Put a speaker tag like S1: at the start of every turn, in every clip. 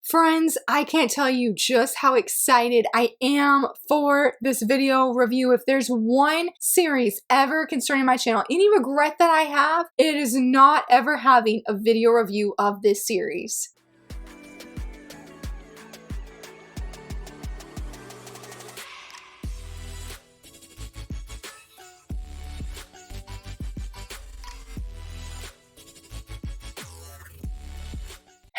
S1: Friends, I can't tell you just how excited I am for this video review. If there's one series ever concerning my channel, any regret that I have, it is not ever having a video review of this series.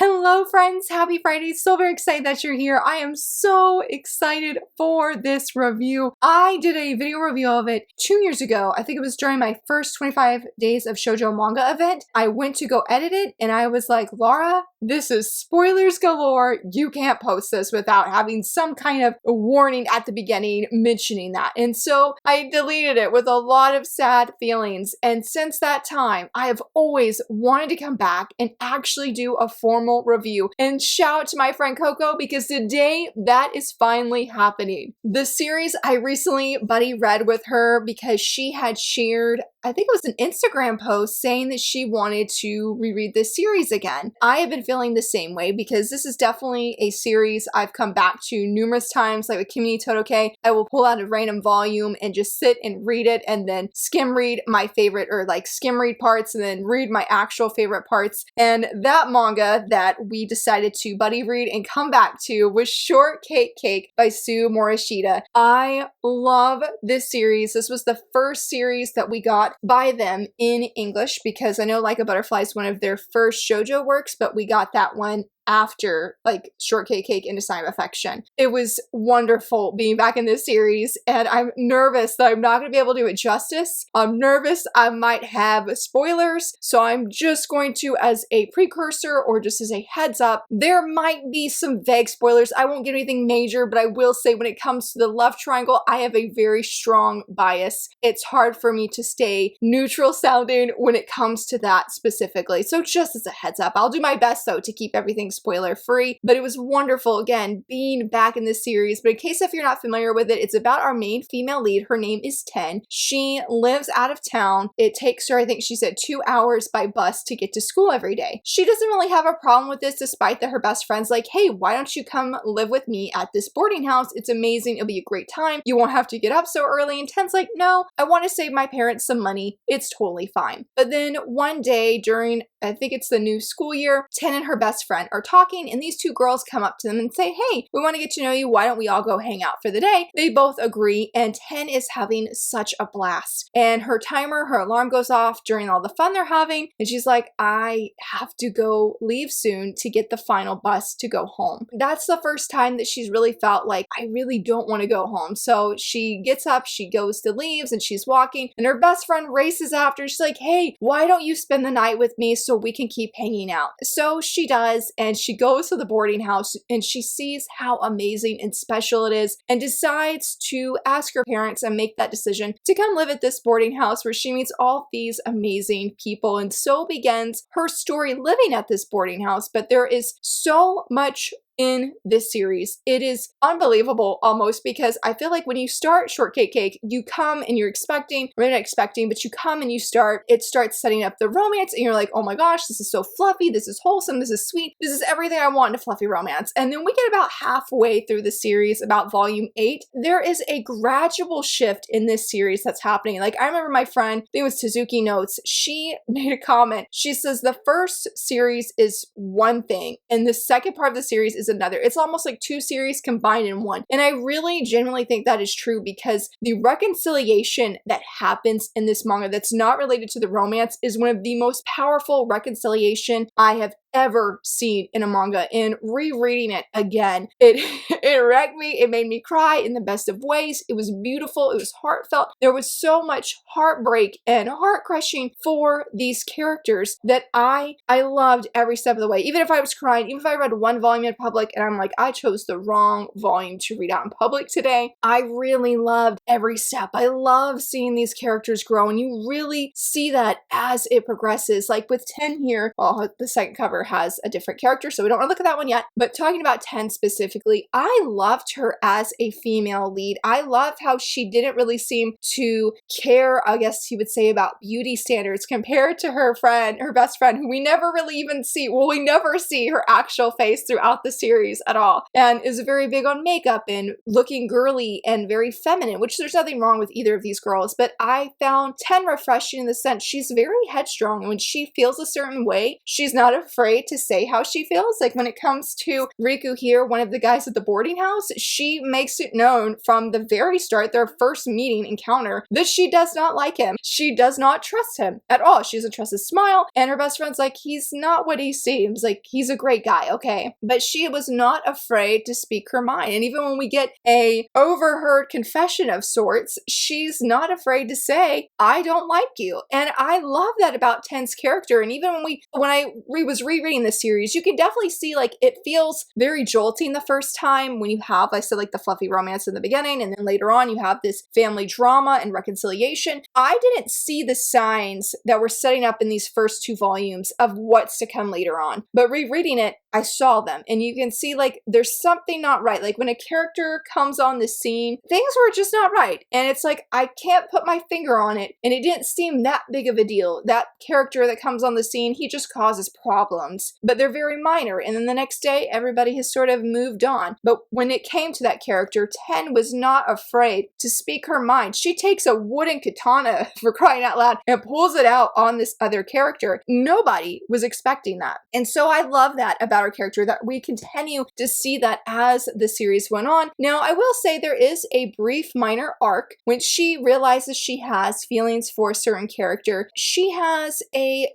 S1: Hello friends, happy Friday. So very excited that you're here. I am so excited for this review. I did a video review of it 2 years ago. I think it was during my first 25 days of Shoujo manga event. I went to go edit it and I was like, Laura, this is spoilers galore. You can't post this without having some kind of warning at the beginning mentioning that. And so I deleted it with a lot of sad feelings. And since that time, I have always wanted to come back and actually do a formal review. And shout out to my friend Coco because today that is finally happening. The series I recently buddy read with her because she had shared, I think it was an Instagram post saying that she wanted to reread this series again. I have been feeling the same way because this is definitely a series I've come back to numerous times. Like with Kimi Todoke, I will pull out a random volume and just sit and read it and then skim read my favorite, or like skim read parts and then read my actual favorite parts. And that manga that we decided to buddy read and come back to was Shortcake by Sue Morishita. I love this series. This was the first series that we got by them in English because I know Like a Butterfly is one of their first shoujo works, but we got that one after like Shortcake into Sign of Affection. It was wonderful being back in this series, and I'm nervous that I'm not going to be able to do it justice. I'm nervous I might have spoilers, so I'm just going to, as a precursor or just as a heads up, there might be some vague spoilers. I won't get anything major, but I will say when it comes to the love triangle, I have a very strong bias. It's hard for me to stay neutral sounding when it comes to that specifically. So just as a heads up, I'll do my best though to keep everything spoiler free, but it was wonderful again being back in this series. But in case if you're not familiar with it, it's about our main female lead. Her name is Ten. She lives out of town. It takes her, I think she said, 2 hours by bus to get to school every day. She doesn't really have a problem with this, despite that her best friend's like, hey, why don't you come live with me at this boarding house? It's amazing. It'll be a great time. You won't have to get up so early. And Ten's like, no, I want to save my parents some money. It's totally fine. But then one day during, I think it's the new school year, Ten and her best friend are talking, and these two girls come up to them and say, hey, we want to get to know you. Why don't we all go hang out for the day? They both agree, and Ten is having such a blast. And her timer, her alarm goes off during all the fun they're having, and she's like, I have to go leave soon to get the final bus to go home. That's the first time that she's really felt like, I really don't want to go home. So she gets up, she goes to leaves, and she's walking, and her best friend races after. She's like, hey, why don't you spend the night with me so we can keep hanging out? So she does, and she goes to the boarding house and she sees how amazing and special it is and decides to ask her parents and make that decision to come live at this boarding house where she meets all these amazing people. And so begins her story living at this boarding house. But there is so much in this series. It is unbelievable almost, because I feel like when you start Shortcake, you come and you're expecting, or maybe not expecting, but you come and you start, it starts setting up the romance and you're like, oh my gosh, this is so fluffy, this is wholesome, this is sweet, this is everything I want in a fluffy romance. And then we get about halfway through the series, about volume 8, there is a gradual shift in this series that's happening. Like I remember my friend, I think it was Suzuki Notes, she made a comment. She says the first series is one thing and the second part of the series is another. It's almost like 2 series combined in one. And I really genuinely think that is true because the reconciliation that happens in this manga that's not related to the romance is one of the most powerful reconciliation I have ever seen in a manga. And rereading it again, it wrecked me. It made me cry in the best of ways. It was beautiful. It was heartfelt. There was so much heartbreak and heart crushing for these characters that I loved every step of the way. Even if I was crying, even if I read one volume in public and I'm like, I chose the wrong volume to read out in public today, I really loved every step. I love seeing these characters grow, and you really see that as it progresses. Like with Ten here, well, the second cover, however, has a different character, so we don't want to look at that one yet. But talking about 10 specifically, I loved her as a female lead. I loved how she didn't really seem to care, I guess you would say, about beauty standards compared to her friend, her best friend, who we never really even see. Well, we never see her actual face throughout the series at all, and is very big on makeup and looking girly and very feminine, which there's nothing wrong with either of these girls. But I found 10 refreshing in the sense she's very headstrong, and when she feels a certain way, she's not afraid to say how she feels. Like when it comes to Riku here, one of the guys at the boarding house, she makes it known from the very start, their first meeting encounter, that she does not like him. She does not trust him at all. She doesn't trust his smile, and her best friend's like, he's not what he seems. Like, he's a great guy, okay? But she was not afraid to speak her mind. And even when we get a overheard confession of sorts, she's not afraid to say, I don't like you. And I love that about Ten's character. And even when I was rereading the series, you can definitely see like it feels very jolting the first time when you have, I said, like the fluffy romance in the beginning, and then later on you have this family drama and reconciliation. I didn't see the signs that were setting up in these first 2 volumes of what's to come later on. But rereading it, I saw them, and you can see like there's something not right. Like when a character comes on the scene, things were just not right. And it's like, I can't put my finger on it, and it didn't seem that big of a deal. That character that comes on the scene, he just causes problems, but they're very minor. And then the next day, everybody has sort of moved on. But when it came to that character, Ten was not afraid to speak her mind. She takes a wooden katana, for crying out loud, and pulls it out on this other character. Nobody was expecting that. And so I love that about our character, that we continue to see that as the series went on. Now, I will say there is a brief minor arc when she realizes she has feelings for a certain character. She has a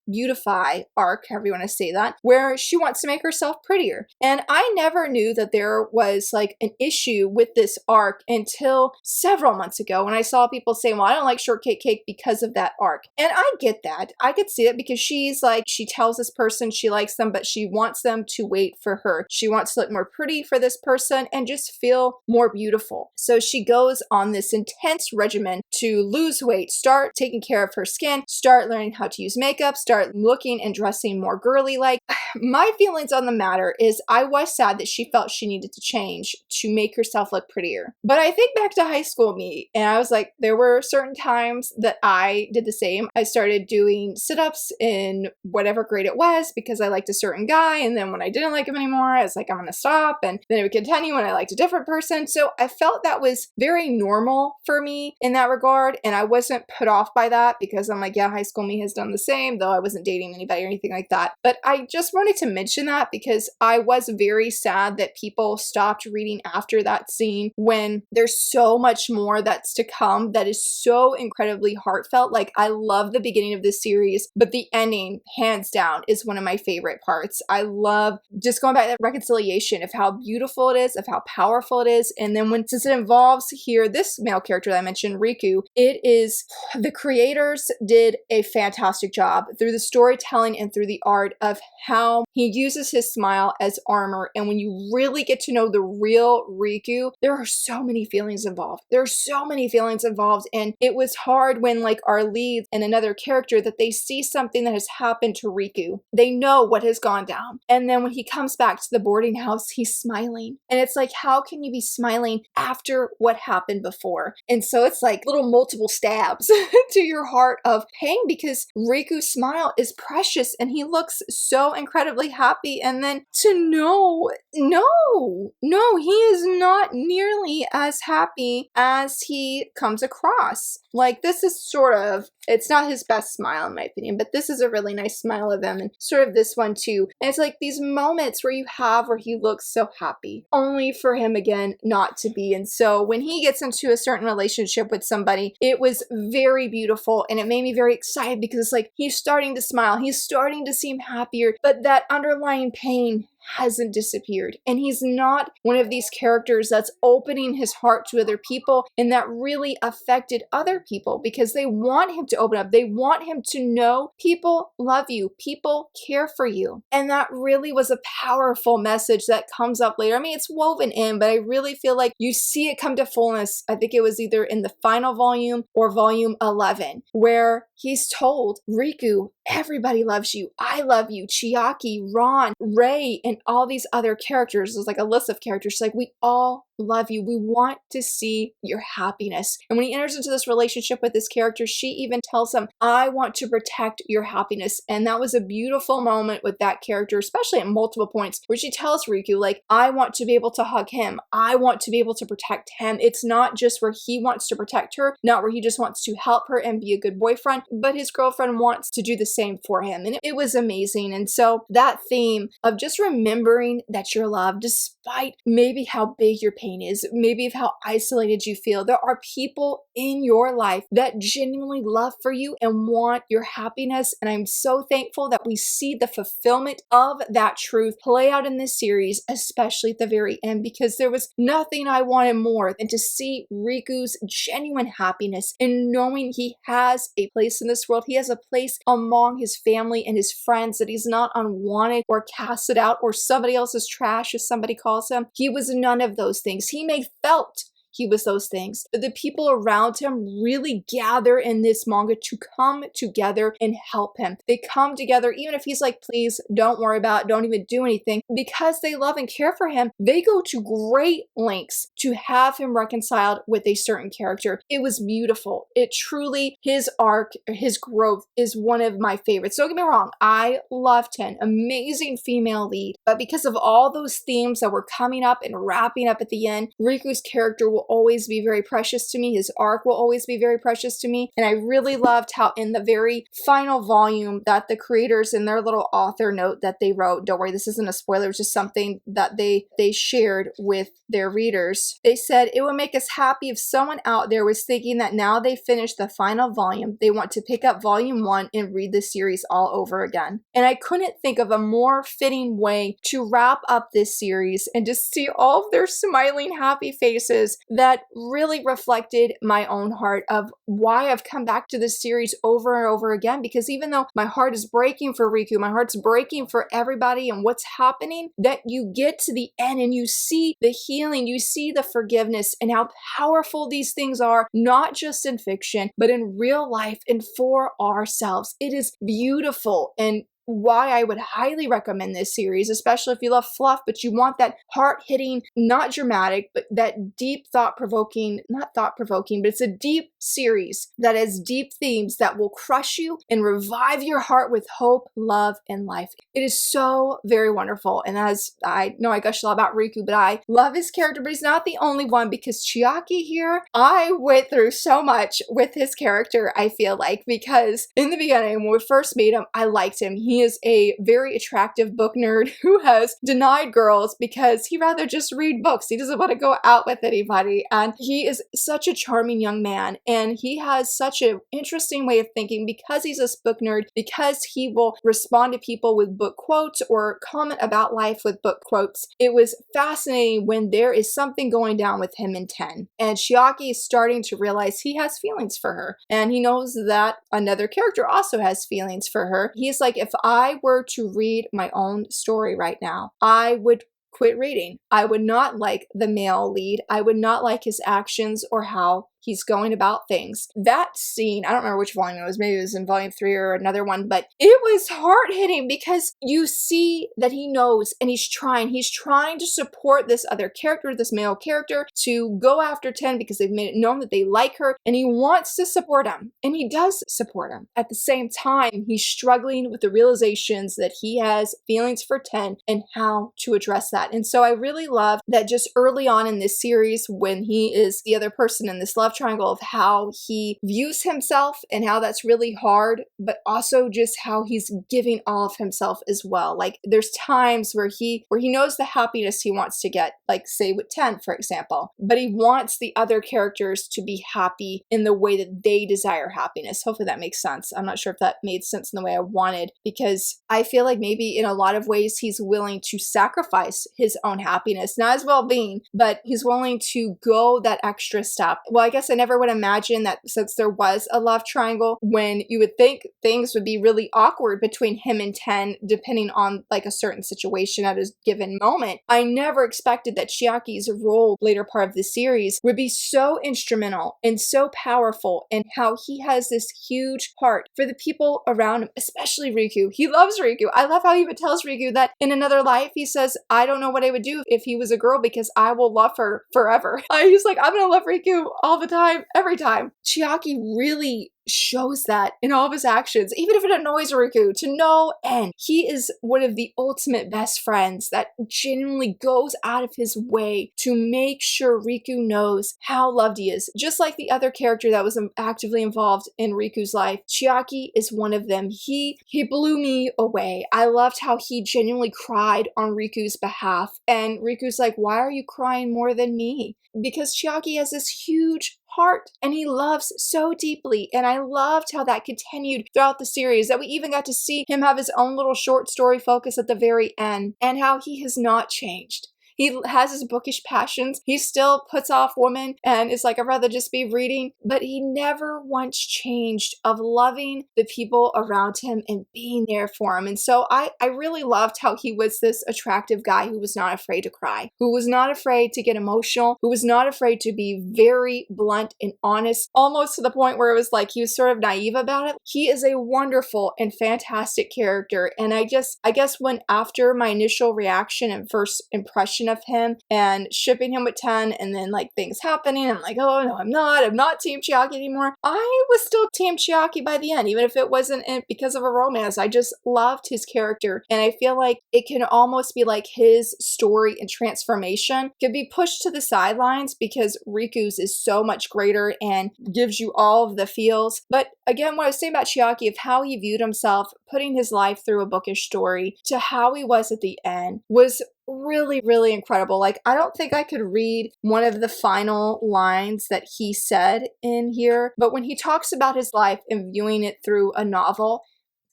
S1: beautify arc, however you want to say that, where she wants to make herself prettier. And I never knew that there was like an issue with this arc until several months ago when I saw people say, well, I don't like Shortcake Cake because of that arc. And I get that. I could see it because she's like, she tells this person she likes them, but she wants them to wait for her. She wants to look more pretty for this person and just feel more beautiful. So she goes on this intense regimen to lose weight, start taking care of her skin, start learning how to use makeup, start looking and dressing more girly like. My feelings on the matter is I was sad that she felt she needed to change to make herself look prettier. But I think back to high school me, and I was like, there were certain times that I did the same. I started doing sit-ups in whatever grade it was because I liked a certain guy, and then when I didn't like him anymore, I was like, I'm gonna stop, and then it would continue when I liked a different person. So I felt that was very normal for me in that regard, and I wasn't put off by that because I'm like, yeah, high school me has done the same, though I wasn't dating anybody or anything like that. But I just wanted to mention that because I was very sad that people stopped reading after that scene when there's so much more that's to come that is so incredibly heartfelt. Like, I love the beginning of this series, but the ending, hands down, is one of my favorite parts. I love just going back to that reconciliation of how beautiful it is, of how powerful it is. And then since it involves here this male character that I mentioned, Riku, it is, the creators did a fantastic job through the storytelling and through the art of how he uses his smile as armor. And when you really get to know the real Riku, there are so many feelings involved. There are so many feelings involved. And it was hard when like our lead and another character that they see something that has happened to Riku. They know what has gone down. And then when he comes back to the boarding house, he's smiling. And it's like, how can you be smiling after what happened before? And so it's like little multiple stabs to your heart of pain because Riku's smile is precious and he looks so incredibly happy. And then to know, no, he is not nearly as happy as he comes across. Like, this is sort of, it's not his best smile in my opinion, but this is a really nice smile of him, and sort of this one too. And it's like these moments where you have where he looks so happy, only for him again not to be. And so when he gets into a certain relationship with somebody, it was very beautiful, and it made me very excited because it's like he's starting to smile, he's starting to seem happier, but that underlying pain hasn't disappeared. And he's not one of these characters that's opening his heart to other people and that really affected other people because they want him to open up. They want him to know people love you, people care for you. And that really was a powerful message that comes up later. I mean, it's woven in, but I really feel like you see it come to fullness. I think it was either in the final volume or volume 11, where he's told Riku, everybody loves you. I love you. Chiaki, Ron, Rei, and all these other characters. There's like a list of characters. Like, we all love you. We want to see your happiness. And when he enters into this relationship with this character, she even tells him, I want to protect your happiness. And that was a beautiful moment with that character, especially at multiple points, where she tells Riku, like, I want to be able to hug him. I want to be able to protect him. It's not just where he wants to protect her, not where he just wants to help her and be a good boyfriend, but his girlfriend wants to do the same for him. And it was amazing. And so that theme of just remembering that you're loved, despite maybe how big your pain is, maybe of how isolated you feel, there are people in your life that genuinely love for you and want your happiness. And I'm so thankful that we see the fulfillment of that truth play out in this series, especially at the very end, because there was nothing I wanted more than to see Riku's genuine happiness and knowing he has a place in this world. He has a place among his family and his friends, that he's not unwanted or casted out or somebody else's trash, as somebody calls him. He was none of those things. He may felt he was those things. But the people around him really gather in this manga to come together and help him. They come together, even if he's like, please don't worry about it, don't even do anything. Because they love and care for him, they go to great lengths to have him reconciled with a certain character. It was beautiful. It truly, his arc, his growth is one of my favorites. Don't get me wrong, I loved him. Amazing female lead. But because of all those themes that were coming up and wrapping up at the end, Riku's character will always be very precious to me. His arc will always be very precious to me. And I really loved how in the very final volume that the creators in their little author note that they wrote, don't worry, this isn't a spoiler, it was just something that they shared with their readers. They said, it would make us happy if someone out there was thinking that now they finished the final volume, they want to pick up volume 1 and read the series all over again. And I couldn't think of a more fitting way to wrap up this series and to see all of their smiling, happy faces that really reflected my own heart of why I've come back to this series over and over again. Because even though my heart is breaking for Riku, my heart's breaking for everybody and what's happening, that you get to the end and you see the healing, you see the forgiveness and how powerful these things are, not just in fiction, but in real life and for ourselves. It is beautiful, and why I would highly recommend this series, especially if you love fluff, but you want that heart-hitting, not dramatic, but that deep thought-provoking, not thought-provoking, but it's a deep series that has deep themes that will crush you and revive your heart with hope, love, and life. It is so very wonderful. And as I know I gush a lot about Riku, but I love his character, but he's not the only one, because Chiaki here, I went through so much with his character, I feel like, because in the beginning, when we first meet him, I liked him. He is a very attractive book nerd who has denied girls because he'd rather just read books. He doesn't want to go out with anybody. And he is such a charming young man. And he has such an interesting way of thinking because he's a book nerd, because he will respond to people with book quotes or comment about life with book quotes. It was fascinating when there is something going down with him in 10. And Chiaki is starting to realize he has feelings for her. And he knows that another character also has feelings for her. He's like, if I were to read my own story right now, I would quit reading. I would not like the male lead. I would not like his actions or how he's going about things. That scene, I don't remember which volume it was, maybe it was in volume 3 or another one, but it was hard-hitting because you see that he knows and he's trying to support this other character, this male character, to go after 10 because they've made it known that they like her, and he wants to support him, and he does support him. At the same time, he's struggling with the realizations that he has feelings for 10 and how to address that. And so I really love that just early on in this series, when he is the other person in this love triangle of how he views himself and how that's really hard, but also just how he's giving all of himself as well. Like there's times where he knows the happiness he wants to get, like say with Ten, for example, but he wants the other characters to be happy in the way that they desire happiness. Hopefully that makes sense. I'm not sure if that made sense in the way I wanted, because I feel like maybe in a lot of ways he's willing to sacrifice his own happiness, not his well-being, but he's willing to go that extra step. Well, I guess I never would imagine that since there was a love triangle, when you would think things would be really awkward between him and Ten, depending on like a certain situation at a given moment. I never expected that Chiaki's role later part of the series would be so instrumental and so powerful, and how he has this huge heart for the people around him, especially Riku. He loves Riku. I love how he even tells Riku that in another life, he says, I don't know what I would do if he was a girl because I will love her forever. He's like, I'm gonna love Riku all the time, every time. Chiaki really shows that in all of his actions, even if it annoys Riku to no end. He is one of the ultimate best friends that genuinely goes out of his way to make sure Riku knows how loved he is. Just like the other character that was actively involved in Riku's life, Chiaki is one of them. He blew me away. I loved how he genuinely cried on Riku's behalf, and Riku's like, why are you crying more than me? Because Chiaki has this huge heart and he loves so deeply, and I loved how that continued throughout the series, that we even got to see him have his own little short story focus at the very end, and how he has not changed. He has his bookish passions. He still puts off women and is like, I'd rather just be reading. But he never once changed of loving the people around him and being there for him. And so I really loved how he was this attractive guy who was not afraid to cry, who was not afraid to get emotional, who was not afraid to be very blunt and honest, almost to the point where it was like he was sort of naive about it. He is a wonderful and fantastic character. And I guess when after my initial reaction and first impression of him and shipping him with Ten, and then like things happening, I'm like, oh no, I'm not Team Chiaki anymore. I was still Team Chiaki by the end, even if it wasn't because of a romance. I just loved his character, and I feel like it can almost be like his story and transformation could be pushed to the sidelines because Riku's is so much greater and gives you all of the feels. But again, what I was saying about Chiaki, of how he viewed himself, putting his life through a bookish story to how he was at the end, was really, really incredible. Like, I don't think I could read one of the final lines that he said in here, but when he talks about his life and viewing it through a novel,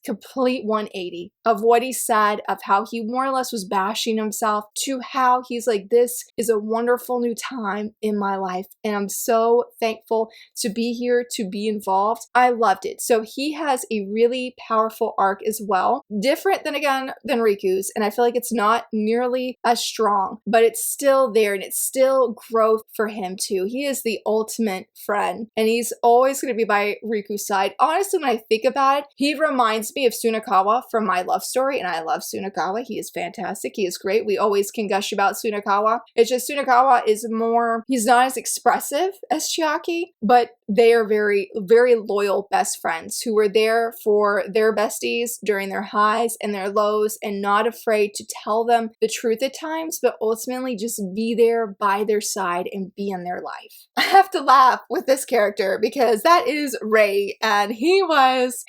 S1: complete 180 of what he said, of how he more or less was bashing himself, to how he's like, this is a wonderful new time in my life and I'm so thankful to be here, to be involved. I loved it. So he has a really powerful arc as well, different than Riku's, and I feel like it's not nearly as strong, but it's still there and it's still growth for him too. He is the ultimate friend and he's always going to be by Riku's side. Honestly, when I think about it, he reminds me of Sunakawa from My Love Story, and I love Sunakawa. He is fantastic. He is great. We always can gush about Sunakawa. It's just Sunakawa is more, he's not as expressive as Chiaki, but they are very, very loyal best friends who were there for their besties during their highs and their lows, and not afraid to tell them the truth at times, but ultimately just be there by their side and be in their life. I have to laugh with this character because that is Rei, and he was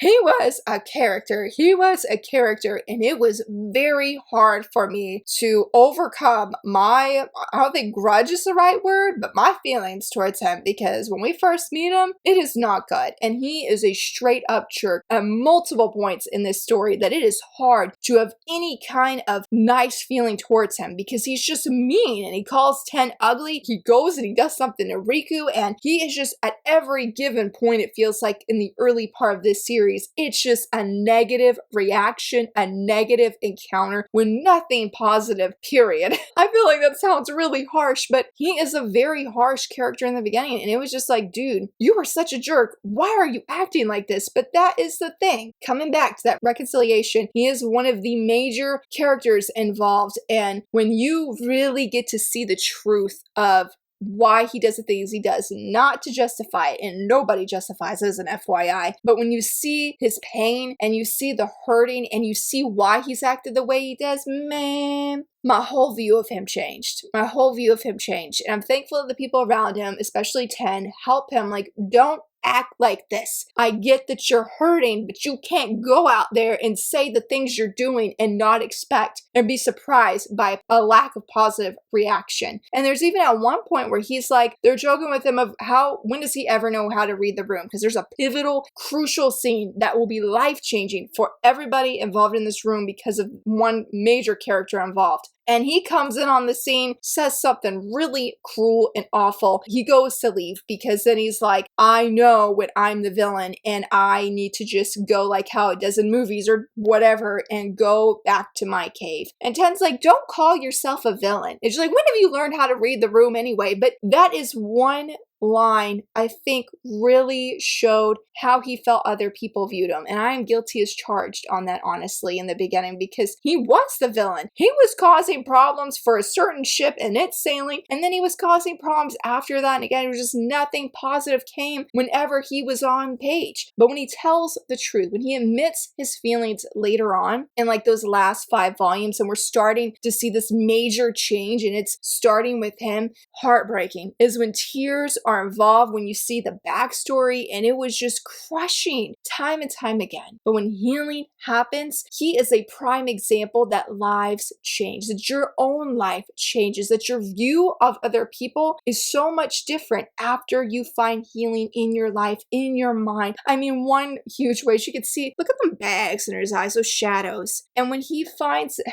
S1: a character. He was a character, and it was very hard for me to overcome my, I don't think grudge is the right word, but my feelings towards him, because when we first meet him, it is not good. And he is a straight up jerk at multiple points in this story, that it is hard to have any kind of nice feeling towards him because he's just mean and he calls Ten ugly. He goes and he does something to Riku, and he is just at every given point, it feels like in the early part of this series, it's just a negative reaction, a negative encounter with nothing positive, period. I feel like that sounds really harsh, but he is a very harsh character in the beginning, and it was just like, dude, you are such a jerk. Why are you acting like this? But that is the thing. Coming back to that reconciliation, he is one of the major characters involved, and when you really get to see the truth of why he does the things he does, not to justify it, and nobody justifies it as an FYI, but when you see his pain and you see the hurting and you see why he's acted the way he does, man, my whole view of him changed. My whole view of him changed. And I'm thankful that the people around him, especially 10, help him. Like, don't act like this. I get that you're hurting, but you can't go out there and say the things you're doing and not expect and be surprised by a lack of positive reaction. And there's even at one point where he's like, they're joking with him of when does he ever know how to read the room? Because there's a pivotal, crucial scene that will be life-changing for everybody involved in this room because of one major character involved. And he comes in on the scene, says something really cruel and awful. He goes to leave because then he's like, I know when I'm the villain and I need to just go like how it does in movies or whatever and go back to my cave. And Ten's like, don't call yourself a villain. It's like, when have you learned how to read the room anyway? But that is one line I think really showed how he felt other people viewed him. And I am guilty as charged on that, honestly, in the beginning, because he was the villain. He was causing problems for a certain ship and its sailing, and then he was causing problems after that. And again, it was just nothing positive came whenever he was on page. But when he tells the truth, when he admits his feelings later on, in like those last 5 volumes, and we're starting to see this major change, and it's starting with him, heartbreaking is when tears are involved, when you see the backstory, and it was just crushing time and time again. But when healing happens, he is a prime example that lives change, that your own life changes, that your view of other people is so much different after you find healing in your life, in your mind. I mean, one huge way you could see, look at the bags in his eyes, those shadows. And when he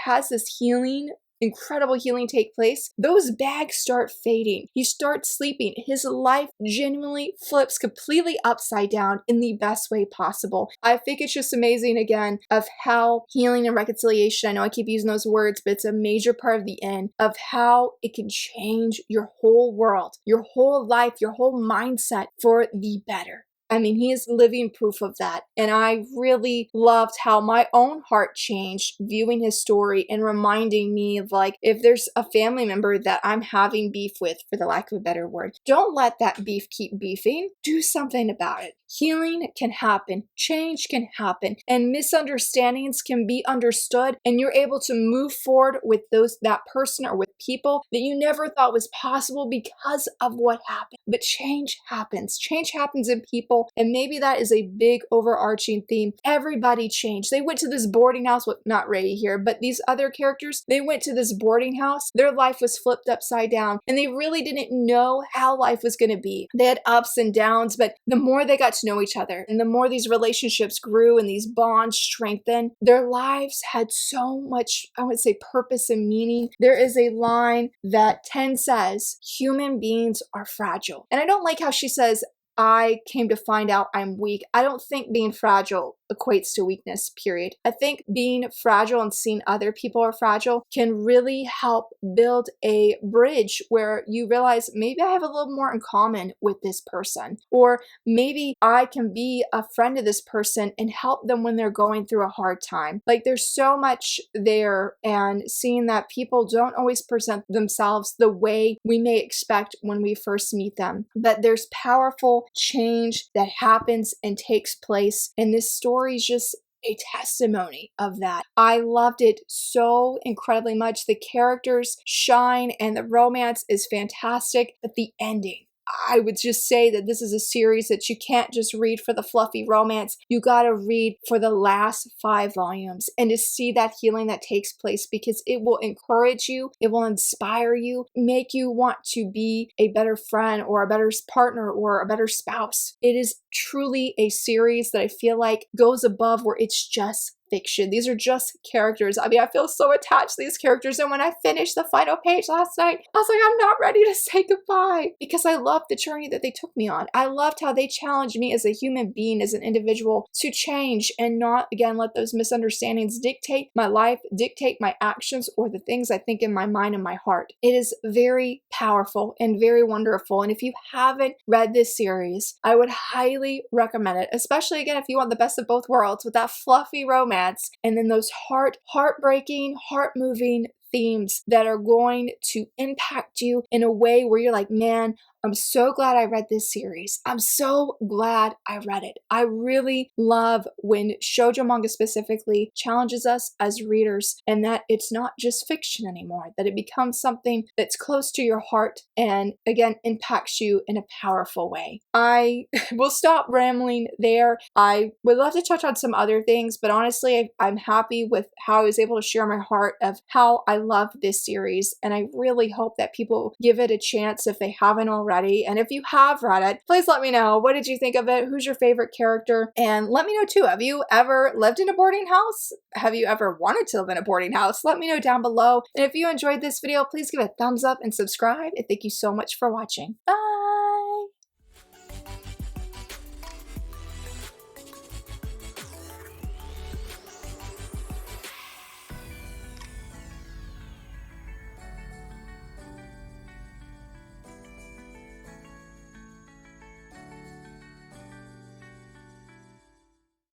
S1: has this healing, incredible healing take place, those bags start fading. He starts sleeping. His life genuinely flips completely upside down in the best way possible. I think it's just amazing, again, of how healing and reconciliation, I know I keep using those words, but it's a major part of the end of how it can change your whole world, your whole life, your whole mindset for the better. I mean, he is living proof of that. And I really loved how my own heart changed viewing his story and reminding me of, like, if there's a family member that I'm having beef with, for the lack of a better word, don't let that beef keep beefing. Do something about it. Healing can happen, change can happen, and misunderstandings can be understood, and you're able to move forward with that person or with people that you never thought was possible because of what happened. But change happens. Change happens in people, and maybe that is a big overarching theme. Everybody changed. They went to this boarding house, well, not Rei here, but these other characters, they went to this boarding house. Their life was flipped upside down, and they really didn't know how life was going to be. They had ups and downs, but the more they got to know each other, and the more these relationships grew and these bonds strengthened, their lives had so much, I would say, purpose and meaning. There is a line that Ten says, human beings are fragile. And I don't like how she says, I came to find out I'm weak. I don't think being fragile equates to weakness, period. I think being fragile and seeing other people are fragile can really help build a bridge where you realize maybe I have a little more in common with this person, or maybe I can be a friend to this person and help them when they're going through a hard time. Like, there's so much there, and seeing that people don't always present themselves the way we may expect when we first meet them, but there's powerful change that happens and takes place, and this story is just a testimony of that. I loved it so incredibly much. The characters shine and the romance is fantastic, but the ending, I would just say that this is a series that you can't just read for the fluffy romance. You gotta read for the last 5 volumes and to see that healing that takes place, because it will encourage you, it will inspire you, make you want to be a better friend or a better partner or a better spouse. It is truly a series that I feel like goes above where it's just fiction. These are just characters. I mean, I feel so attached to these characters, and when I finished the final page last night, I was like, I'm not ready to say goodbye, because I loved the journey that they took me on. I loved how they challenged me as a human being, as an individual, to change and not, again, let those misunderstandings dictate my life, dictate my actions, or the things I think in my mind and my heart. It is very powerful and very wonderful, and if you haven't read this series, I would highly recommend it, especially, again, if you want the best of both worlds with that fluffy romance and then those heartbreaking, heart-moving themes that are going to impact you in a way where you're like, man, I'm so glad I read this series. I'm so glad I read it. I really love when shoujo manga specifically challenges us as readers, and that it's not just fiction anymore, that it becomes something that's close to your heart and again impacts you in a powerful way. I will stop rambling there. I would love to touch on some other things, but honestly, I'm happy with how I was able to share my heart of how I love this series, and I really hope that people give it a chance if they haven't already. And if you have read it, please let me know. What did you think of it? Who's your favorite character? And let me know too, have you ever lived in a boarding house? Have you ever wanted to live in a boarding house? Let me know down below. And if you enjoyed this video, please give it a thumbs up and subscribe. And thank you so much for watching. Bye!